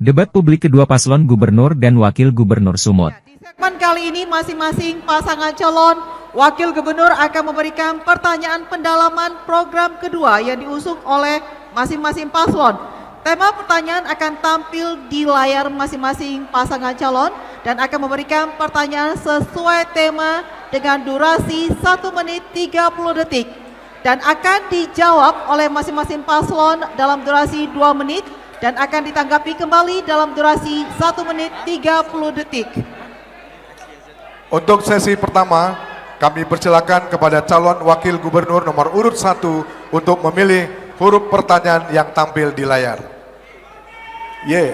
Debat publik kedua paslon Gubernur dan Wakil Gubernur Sumut. Di segmen kali ini masing-masing pasangan calon Wakil Gubernur akan memberikan pertanyaan pendalaman program kedua yang diusung oleh masing-masing paslon. Tema pertanyaan akan tampil di layar masing-masing pasangan calon dan akan memberikan pertanyaan sesuai tema dengan durasi 1 menit 30 detik dan akan dijawab oleh masing-masing paslon dalam durasi 2 menit dan akan ditanggapi kembali dalam durasi 1 menit 30 detik. Untuk sesi pertama, kami persilakan kepada calon Wakil Gubernur nomor urut 1 untuk memilih huruf pertanyaan yang tampil di layar. Y.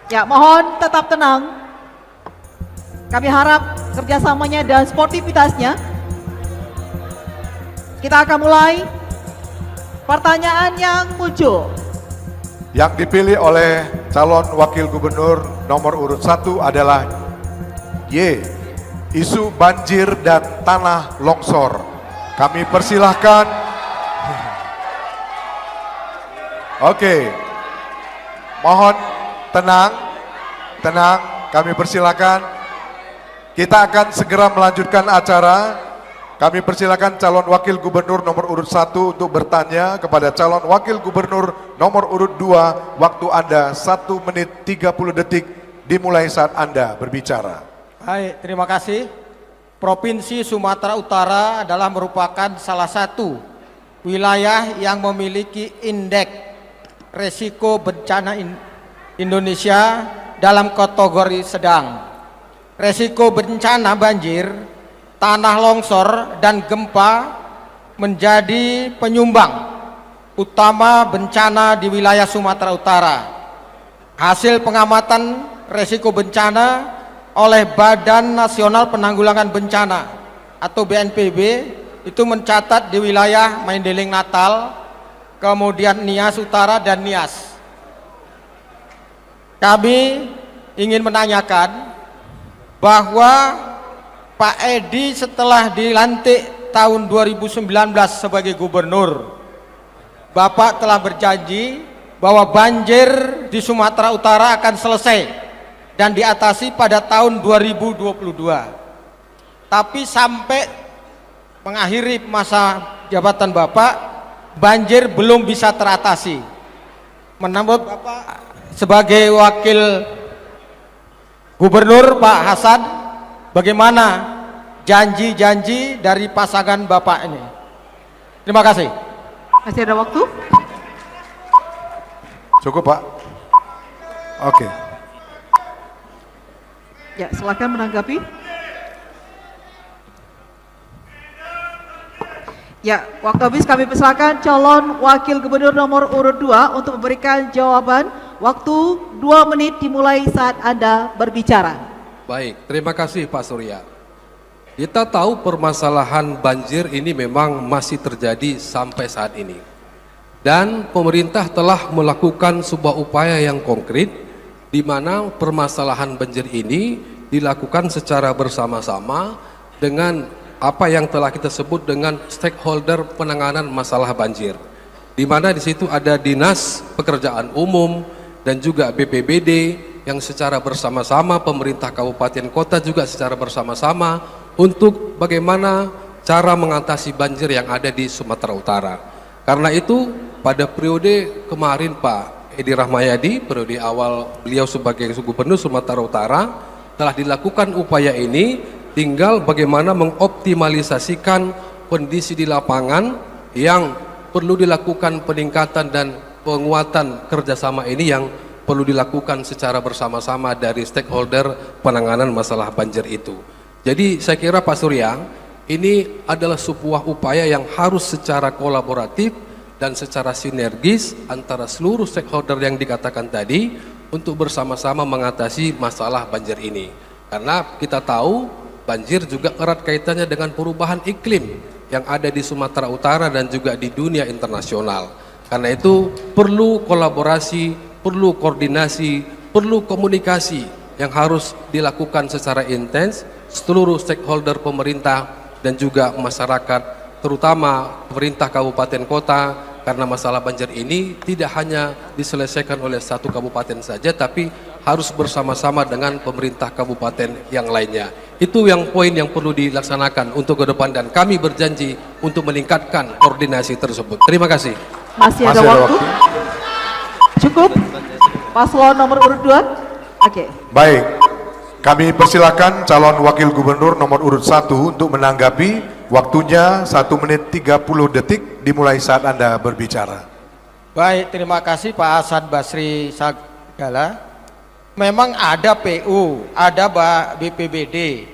Ya, mohon tetap tenang. Kami harap kerjasamanya dan sportivitasnya. Kita akan mulai. Pertanyaan yang muncul. Yang dipilih oleh calon Wakil Gubernur nomor urut 1 adalah Y. Isu banjir dan tanah longsor. Kami persilahkan. Oke, mohon tenang, kami persilakan. Kita akan segera melanjutkan acara. Kami persilakan calon Wakil Gubernur nomor urut 1 untuk bertanya kepada calon Wakil Gubernur nomor urut 2. Waktu Anda 1 menit 30 detik dimulai saat Anda berbicara. Baik, terima kasih. Provinsi Sumatera Utara adalah merupakan salah satu wilayah yang memiliki indeks resiko bencana Indonesia dalam kategori sedang. Resiko bencana banjir, tanah longsor, dan gempa menjadi penyumbang utama bencana di wilayah Sumatera Utara. Hasil pengamatan resiko bencana oleh Badan Nasional Penanggulangan Bencana atau BNPB itu mencatat di wilayah Maendeling Natal, kemudian Nias Utara dan Nias. Kami ingin menanyakan bahwa Pak Edi setelah dilantik tahun 2019 sebagai gubernur, Bapak telah berjanji bahwa banjir di Sumatera Utara akan selesai dan diatasi pada tahun 2022. Tapi sampai mengakhiri masa jabatan Bapak, banjir belum bisa teratasi. Menurut Bapak sebagai Wakil Gubernur Pak Hasan, bagaimana janji-janji dari pasangan Bapak ini? Terima kasih. Masih ada waktu? Cukup, Pak? Oke. Ya, silakan menanggapi. Ya, waktu habis. Kami persilakan calon Wakil Gubernur nomor urut 2 untuk memberikan jawaban. Waktu 2 menit dimulai saat Anda berbicara. Baik, terima kasih Pak Surya. Kita tahu permasalahan banjir ini memang masih terjadi sampai saat ini. Dan pemerintah telah melakukan sebuah upaya yang konkret di mana permasalahan banjir ini dilakukan secara bersama-sama dengan apa yang telah kita sebut dengan stakeholder penanganan masalah banjir, di mana di situ ada Dinas Pekerjaan Umum dan juga BPBD yang secara bersama-sama, pemerintah kabupaten kota juga secara bersama-sama untuk bagaimana cara mengatasi banjir yang ada di Sumatera Utara. Karena itu pada periode kemarin Pak Edi Rahmayadi, periode awal beliau sebagai Gubernur Sumatera Utara, telah dilakukan upaya ini. Tinggal bagaimana mengoptimalisasikan kondisi di lapangan yang perlu dilakukan peningkatan dan penguatan kerjasama ini yang perlu dilakukan secara bersama-sama dari stakeholder penanganan masalah banjir itu. Jadi saya kira Pak Surya, ini adalah sebuah upaya yang harus secara kolaboratif dan secara sinergis antara seluruh stakeholder yang dikatakan tadi untuk bersama-sama mengatasi masalah banjir ini. Karena kita tahu banjir juga erat kaitannya dengan perubahan iklim yang ada di Sumatera Utara dan juga di dunia internasional. Karena itu perlu kolaborasi, perlu koordinasi, perlu komunikasi yang harus dilakukan secara intens seluruh stakeholder pemerintah dan juga masyarakat, terutama pemerintah kabupaten kota karena masalah banjir ini tidak hanya diselesaikan oleh satu kabupaten saja, tapi harus bersama-sama dengan pemerintah kabupaten yang lainnya. Itu yang poin yang perlu dilaksanakan untuk ke depan, dan kami berjanji untuk meningkatkan koordinasi tersebut. Terima kasih. Masih ada waktu? Cukup? Paslon nomor urut 2? Oke. Baik, kami persilakan calon wakil gubernur nomor urut 1 untuk menanggapi. Waktunya 1 menit 30 detik dimulai saat Anda berbicara. Baik, terima kasih Pak Hasan Basri Sagala. Memang ada PU, ada BPBD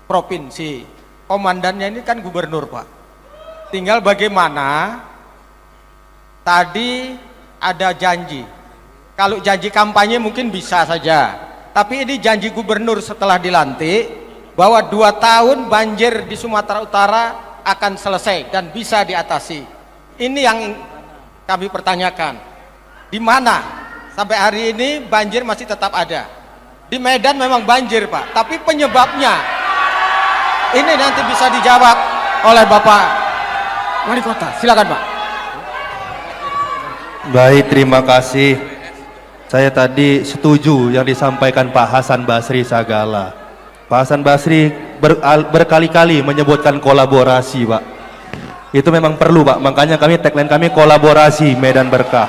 provinsi. Komandannya ini kan gubernur, Pak. Tinggal bagaimana tadi ada janji. Kalau janji kampanye mungkin bisa saja. Tapi ini janji gubernur setelah dilantik bahwa 2 tahun banjir di Sumatera Utara akan selesai dan bisa diatasi. Ini yang kami pertanyakan. Di mana sampai hari ini banjir masih tetap ada? Di Medan memang banjir, Pak, tapi penyebabnya ini nanti bisa dijawab oleh Bapak Wali Kota. Silakan, Pak. Baik, terima kasih. Saya tadi setuju yang disampaikan Pak Hasan Basri Sagala. Pak Hasan Basri berkali-kali menyebutkan kolaborasi, Pak. Itu memang perlu, Pak. Makanya tagline kami kolaborasi Medan Berkah.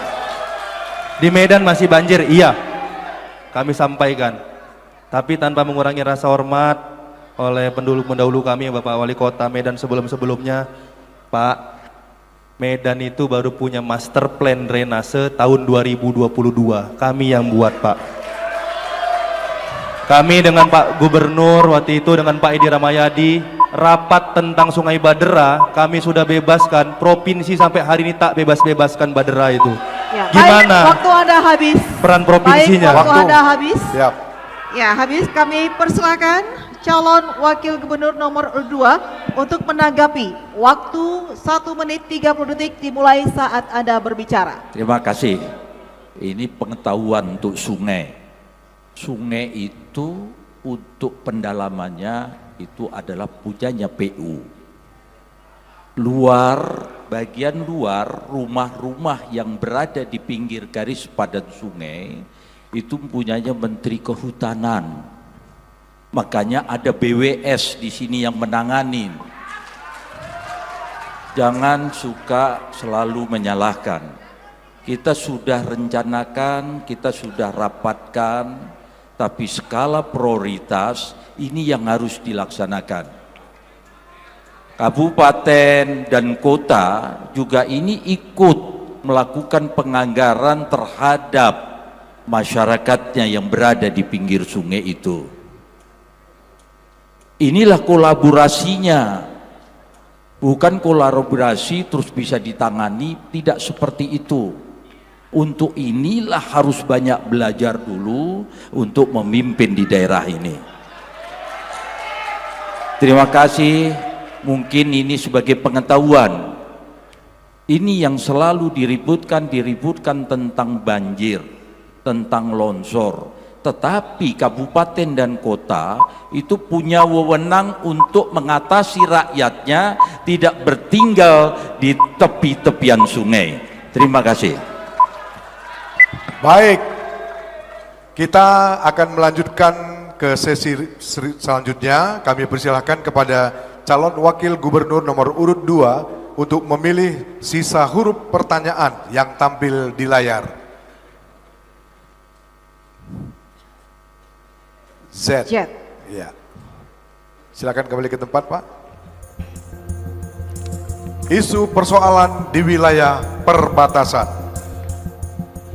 Di Medan masih banjir, iya. Kami sampaikan. Tapi tanpa mengurangi rasa hormat oleh pendahulu kami, Bapak Wali Kota Medan sebelum-sebelumnya, Pak, Medan itu baru punya master plan drainase tahun 2022. Kami yang buat, Pak. Kami dengan Pak Gubernur waktu itu dengan Pak Edi Ramayadi rapat tentang Sungai Badera, kami sudah bebaskan. Provinsi sampai hari ini tak bebaskan Badera itu. Ya, gimana? Baik, waktu Anda habis. Peran provinsinya. Baik, waktu Anda habis. Siap. Ya, habis. Kami persilakan calon wakil gubernur nomor 2 untuk menanggapi. Waktu 1 menit 30 detik dimulai saat Anda berbicara. Terima kasih. Ini pengetahuan untuk sungai. Sungai itu untuk pendalamannya itu adalah punyanya PU. Bagian luar rumah-rumah yang berada di pinggir garis padat sungai itu punyanya Menteri Kehutanan. Makanya ada BWS di sini yang menangani. Jangan suka selalu menyalahkan. Kita sudah rencanakan, kita sudah rapatkan, tapi skala prioritas ini yang harus dilaksanakan. Kabupaten dan kota juga ini ikut melakukan penganggaran terhadap masyarakatnya yang berada di pinggir sungai itu. Inilah kolaborasinya. Bukan kolaborasi terus bisa ditangani, tidak seperti itu. Untuk inilah harus banyak belajar dulu untuk memimpin di daerah ini. Terima kasih, mungkin ini sebagai pengetahuan. Ini yang selalu diributkan tentang banjir, tentang longsor. Tetapi kabupaten dan kota itu punya wewenang untuk mengatasi rakyatnya tidak bertinggal di tepi-tepian sungai. Terima kasih. Baik, kita akan melanjutkan ke sesi selanjutnya. Kami persilahkan kepada calon wakil gubernur nomor urut 2 untuk memilih sisa huruf pertanyaan yang tampil di layar. Z. Ya. Silakan kembali ke tempat, Pak. Isu persoalan di wilayah perbatasan.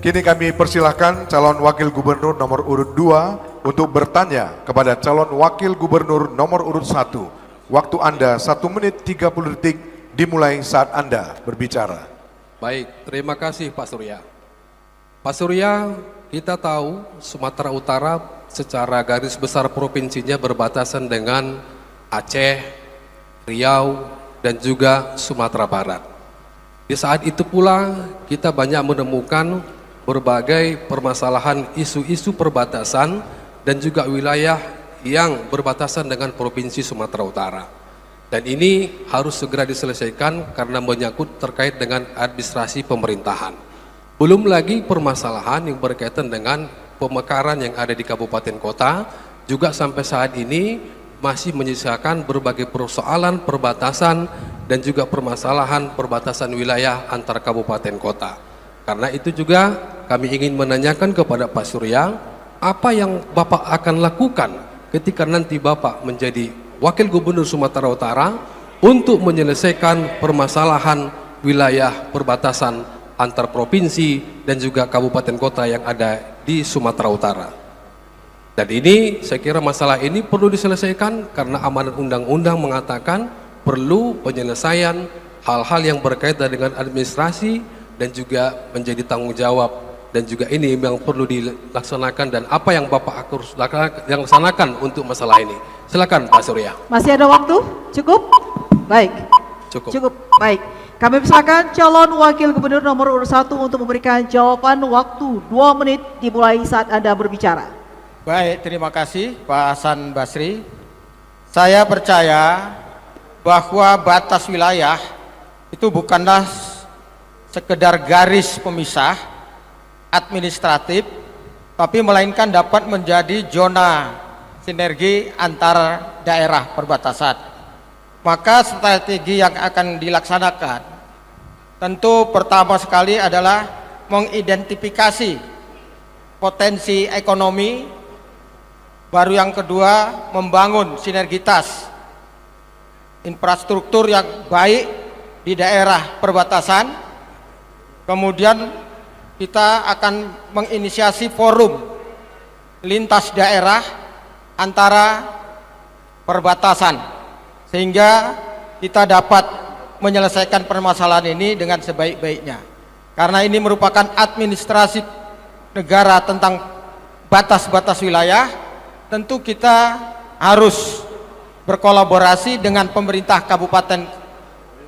Kini kami persilahkan calon wakil gubernur nomor urut 2 untuk bertanya kepada calon wakil gubernur nomor urut 1. Waktu Anda 1 menit 30 detik dimulai saat Anda berbicara. Baik, terima kasih Pak Surya. Pak Surya, kita tahu Sumatera Utara secara garis besar provinsinya berbatasan dengan Aceh, Riau, dan juga Sumatera Barat. Di saat itu pula kita banyak menemukan berbagai permasalahan isu-isu perbatasan dan juga wilayah yang berbatasan dengan Provinsi Sumatera Utara. Dan ini harus segera diselesaikan karena menyangkut terkait dengan administrasi pemerintahan. Belum lagi permasalahan yang berkaitan dengan pemekaran yang ada di kabupaten kota, juga sampai saat ini masih menyisakan berbagai persoalan perbatasan dan juga permasalahan perbatasan wilayah antar kabupaten kota. Karena itu juga kami ingin menanyakan kepada Pak Surya, apa yang Bapak akan lakukan ketika nanti Bapak menjadi Wakil Gubernur Sumatera Utara untuk menyelesaikan permasalahan wilayah perbatasan antar provinsi dan juga kabupaten kota yang ada di Sumatera Utara. Dan ini saya kira masalah ini perlu diselesaikan karena amanat undang-undang mengatakan perlu penyelesaian hal-hal yang berkaitan dengan administrasi dan juga menjadi tanggung jawab, dan juga ini yang perlu dilaksanakan dan apa yang Bapak harus laksanakan untuk masalah ini. Silakan Pak Surya. Masih ada waktu? Cukup? Baik. Cukup. Baik. Kami persilakan calon wakil gubernur nomor urut 1 untuk memberikan jawaban. Waktu 2 menit dimulai saat Anda berbicara. Baik, terima kasih Pak Hasan Basri. Saya percaya bahwa batas wilayah itu bukanlah sekedar garis pemisah administratif, tapi melainkan dapat menjadi zona sinergi antar daerah perbatasan. Maka strategi yang akan dilaksanakan tentu pertama sekali adalah mengidentifikasi potensi ekonomi, baru yang kedua membangun sinergitas infrastruktur yang baik di daerah perbatasan. Kemudian kita akan menginisiasi forum lintas daerah antara perbatasan sehingga kita dapat menyelesaikan permasalahan ini dengan sebaik-baiknya. Karena ini merupakan administrasi negara tentang batas-batas wilayah, tentu kita harus berkolaborasi dengan pemerintah kabupaten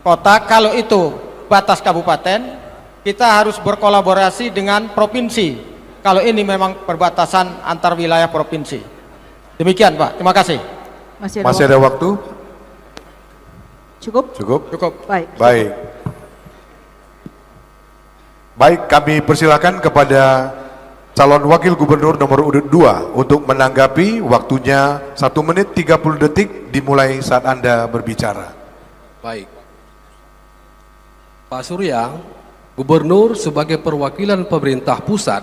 kota. Kalau itu batas kabupaten, kita harus berkolaborasi dengan provinsi kalau ini memang perbatasan antar wilayah provinsi. Demikian Pak, terima kasih. Masih ada waktu? Cukup? Cukup? Baik. Baik, kami persilakan kepada calon wakil gubernur nomor urut 2 untuk menanggapi. Waktunya 1 menit 30 detik dimulai saat Anda berbicara. Baik. Pak Surya, Gubernur sebagai perwakilan pemerintah pusat,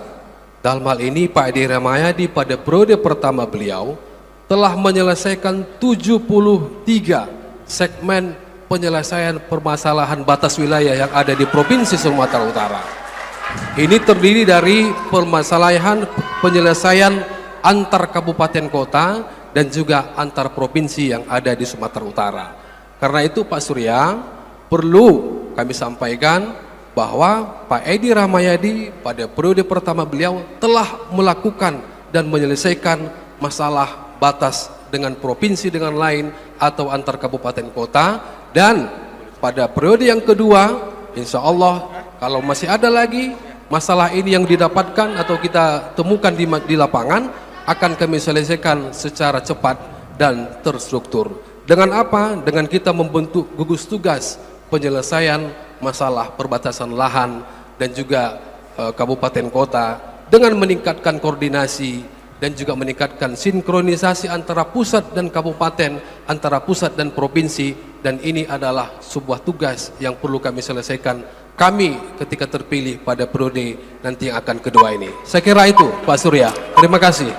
dalam hal ini Pak Edi Rahmayadi pada periode pertama beliau telah menyelesaikan 73 segmen penyelesaian permasalahan batas wilayah yang ada di Provinsi Sumatera Utara. Ini terdiri dari permasalahan penyelesaian antar kabupaten kota dan juga antar provinsi yang ada di Sumatera Utara. Karena itu Pak Surya, perlu kami sampaikan bahwa Pak Edi Rahmayadi pada periode pertama beliau telah melakukan dan menyelesaikan masalah batas dengan provinsi dengan lain atau antar kabupaten kota, dan pada periode yang kedua insya Allah kalau masih ada lagi masalah ini yang didapatkan atau kita temukan di lapangan, akan kami selesaikan secara cepat dan terstruktur. Dengan apa? Dengan kita membentuk gugus tugas penyelesaian masalah perbatasan lahan dan juga kabupaten kota, dengan meningkatkan koordinasi dan juga meningkatkan sinkronisasi antara pusat dan kabupaten, antara pusat dan provinsi, dan ini adalah sebuah tugas yang perlu kami selesaikan kami ketika terpilih pada periode nanti yang akan kedua ini. Saya kira itu Pak Surya. Terima kasih.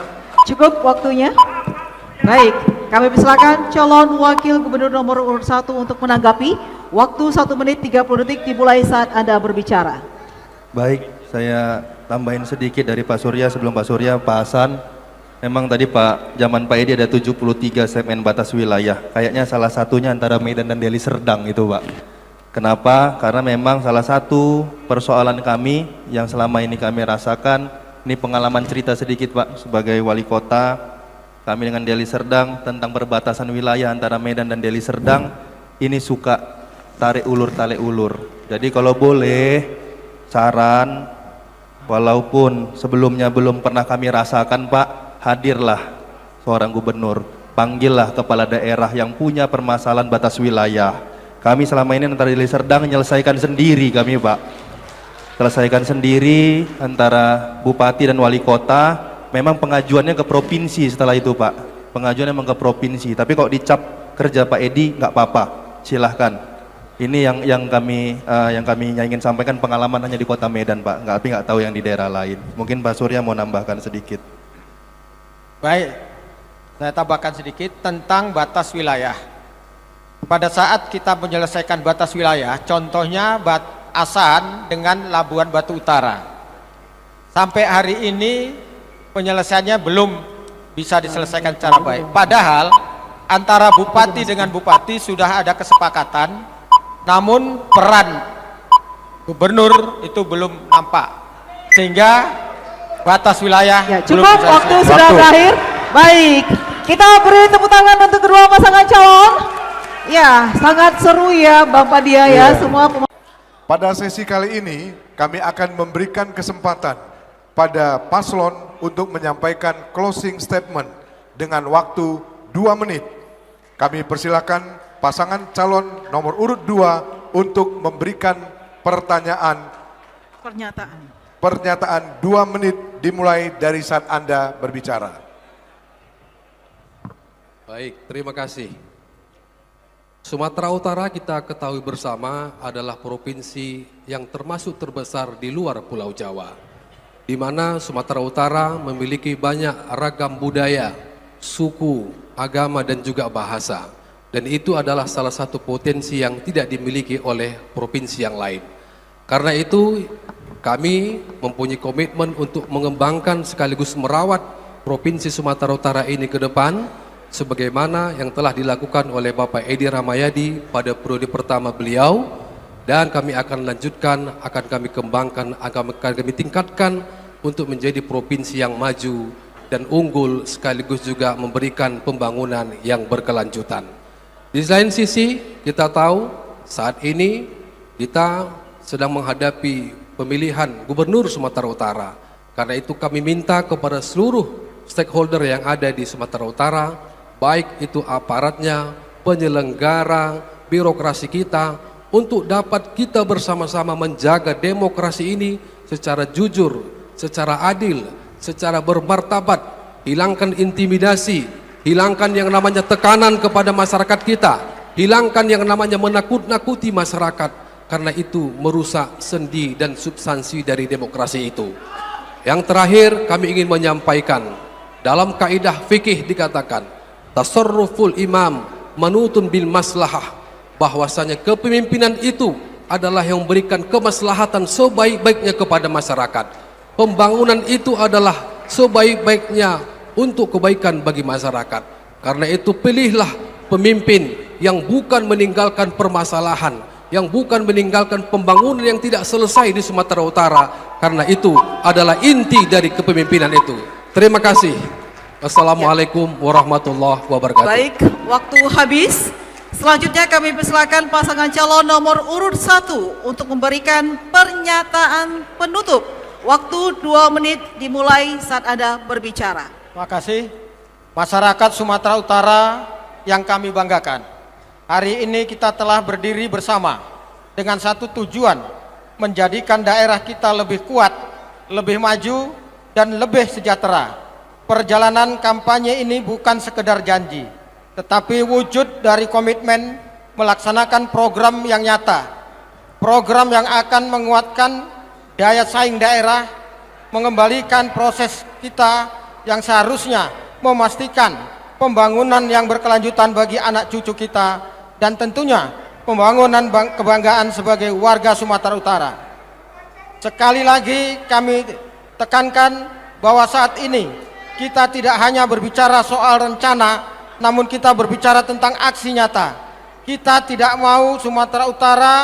Cukup waktunya. Baik, kami persilakan calon wakil gubernur nomor urut 1 untuk menanggapi. Waktu 1 menit 30 detik dimulai saat Anda berbicara. Baik, saya tambahin sedikit dari Pak Surya. Sebelum Pak Surya, Pak Hasan, memang tadi zaman Pak Edi ada 73 segmen batas wilayah. Kayaknya salah satunya antara Medan dan Deli Serdang itu Pak. Kenapa? Karena memang salah satu persoalan kami yang selama ini kami rasakan, ini pengalaman cerita sedikit Pak, sebagai wali kota, kami dengan Deli Serdang tentang perbatasan wilayah antara Medan dan Deli Serdang, ini suka tarik ulur. Jadi kalau boleh saran, walaupun sebelumnya belum pernah kami rasakan Pak, hadirlah seorang gubernur panggillah kepala daerah yang punya permasalahan batas wilayah. Kami selama ini antara Deli Serdang menyelesaikan sendiri kami Pak. Selesaikan sendiri antara bupati dan wali kota. Memang pengajuannya ke provinsi setelah itu Pak. Pengajuannya memang ke provinsi. Tapi kok dicap kerja Pak Edi nggak apa-apa. Silahkan. Ini yang kami ingin sampaikan, pengalaman hanya di Kota Medan Pak. Tapi nggak tahu yang di daerah lain. Mungkin Pak Surya mau nambahkan sedikit. Baik, saya tambahkan sedikit tentang batas wilayah. Pada saat kita menyelesaikan batas wilayah, contohnya Asahan dengan Labuan Batu Utara. Sampai hari ini penyelesaiannya belum bisa diselesaikan secara baik. Padahal antara bupati dengan bupati sudah ada kesepakatan, namun peran gubernur itu belum nampak, sehingga batas wilayah Ya, belum cukup, bisa waktu diselesaikan. sudah berakhir. Baik, kita beri tepuk tangan untuk kedua pasangan calon. Ya, sangat seru ya Bang Padia ya, semua Pada sesi kali ini kami akan memberikan kesempatan pada paslon untuk menyampaikan closing statement dengan waktu 2 menit. Kami persilakan pasangan calon nomor urut 2 untuk memberikan pernyataan 2 menit dimulai dari saat Anda berbicara. Baik, terima kasih. Sumatera Utara kita ketahui bersama adalah provinsi yang termasuk terbesar di luar Pulau Jawa, di mana Sumatera Utara memiliki banyak ragam budaya, suku, agama dan juga bahasa. Dan itu adalah salah satu potensi yang tidak dimiliki oleh provinsi yang lain. Karena itu kami mempunyai komitmen untuk mengembangkan sekaligus merawat Provinsi Sumatera Utara ini ke depan, sebagaimana yang telah dilakukan oleh Bapak Edi Rahmayadi pada periode pertama beliau, dan kami akan lanjutkan, akan kami kembangkan, akan kami tingkatkan untuk menjadi provinsi yang maju dan unggul sekaligus juga memberikan pembangunan yang berkelanjutan. Di lain sisi kita tahu saat ini kita sedang menghadapi pemilihan gubernur Sumatera Utara. Karena itu kami minta kepada seluruh stakeholder yang ada di Sumatera Utara, baik itu aparatnya, penyelenggara, birokrasi kita, untuk dapat kita bersama-sama menjaga demokrasi ini secara jujur, secara adil, secara bermartabat, hilangkan intimidasi, hilangkan yang namanya tekanan kepada masyarakat kita, hilangkan yang namanya menakut-nakuti masyarakat, karena itu merusak sendi dan substansi dari demokrasi itu. Yang terakhir kami ingin menyampaikan, dalam kaidah fikih dikatakan, tasarruful imam manutun bil maslahah, bahwasanya kepemimpinan itu adalah yang memberikan kemaslahatan sebaik-baiknya kepada masyarakat. Pembangunan itu adalah sebaik-baiknya untuk kebaikan bagi masyarakat. Karena itu pilihlah pemimpin yang bukan meninggalkan permasalahan, yang bukan meninggalkan pembangunan yang tidak selesai di Sumatera Utara, karena itu adalah inti dari kepemimpinan itu. Terima kasih. Assalamualaikum warahmatullahi wabarakatuh. Baik, waktu habis. Selanjutnya kami persilakan pasangan calon nomor urut 1 untuk memberikan pernyataan penutup. Waktu 2 menit dimulai saat Anda berbicara. Terima kasih. Masyarakat Sumatera Utara yang kami banggakan, hari ini kita telah berdiri bersama dengan satu tujuan, menjadikan daerah kita lebih kuat, lebih maju, dan lebih sejahtera. Perjalanan kampanye ini bukan sekedar janji, tetapi wujud dari komitmen melaksanakan program yang nyata, program yang akan menguatkan daya saing daerah, mengembalikan proses kita yang seharusnya memastikan pembangunan yang berkelanjutan bagi anak cucu kita, dan tentunya pembangunan kebanggaan sebagai warga Sumatera Utara. Sekali lagi kami tekankan bahwa saat ini kita tidak hanya berbicara soal rencana, namun kita berbicara tentang aksi nyata. Kita tidak mau Sumatera Utara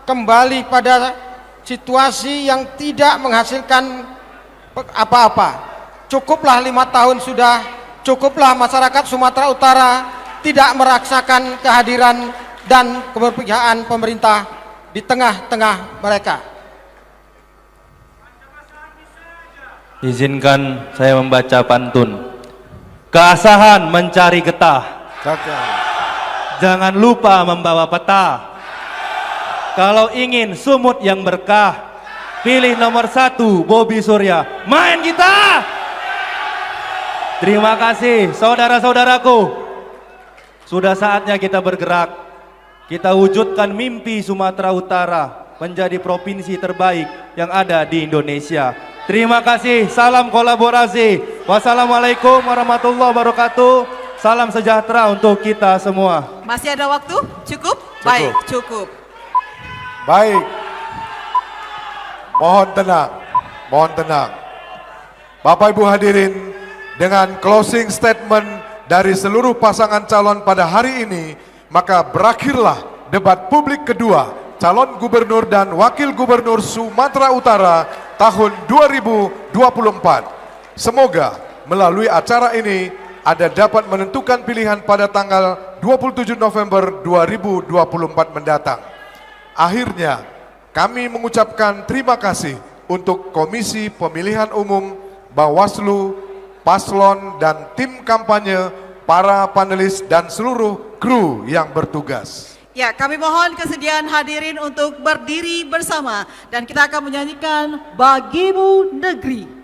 kembali pada situasi yang tidak menghasilkan apa-apa. Cukuplah 5 tahun sudah, cukuplah masyarakat Sumatera Utara tidak merasakan kehadiran dan keberpihakan pemerintah di tengah-tengah mereka. Izinkan saya membaca pantun. keasahan mencari getah. Cakep. Jangan lupa membawa peta. Kalau ingin sumut yang berkah, pilih nomor 1 Bobi Surya. Main kita. Terima kasih saudara-saudaraku. Sudah saatnya kita bergerak. Kita wujudkan mimpi Sumatera Utara menjadi provinsi terbaik yang ada di Indonesia. Terima kasih, salam kolaborasi. Wassalamualaikum warahmatullahi wabarakatuh. Salam sejahtera untuk kita semua. Masih ada waktu? Cukup? Baik, cukup. Baik. Mohon tenang. Mohon tenang. Bapak Ibu hadirin, dengan closing statement dari seluruh pasangan calon pada hari ini, maka berakhirlah debat publik kedua calon gubernur dan wakil gubernur Sumatera Utara tahun 2024. Semoga melalui acara ini Anda dapat menentukan pilihan pada tanggal 27 November 2024 mendatang. Akhirnya, kami mengucapkan terima kasih untuk Komisi Pemilihan Umum, Bawaslu, paslon dan tim kampanye, para panelis dan seluruh kru yang bertugas. Ya, kami mohon kesediaan hadirin untuk berdiri bersama dan kita akan menyanyikan Bagimu Negeri.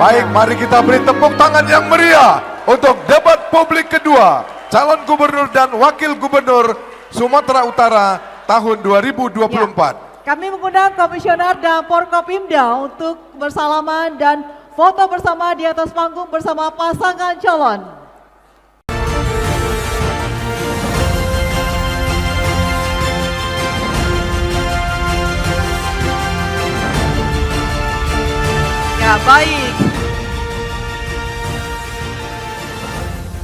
Baik, mari kita beri tepuk tangan yang meriah untuk debat publik kedua calon gubernur dan wakil gubernur Sumatera Utara tahun 2024. Kami mengundang Komisioner dan Forkopimda untuk bersalaman dan foto bersama di atas panggung bersama pasangan calon. Ya, baik.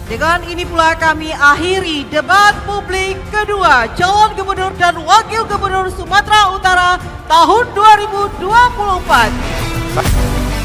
Dengan ini pula kami akhiri debat publik kedua calon gubernur dan wakil gubernur Sumatera Utara tahun 2024.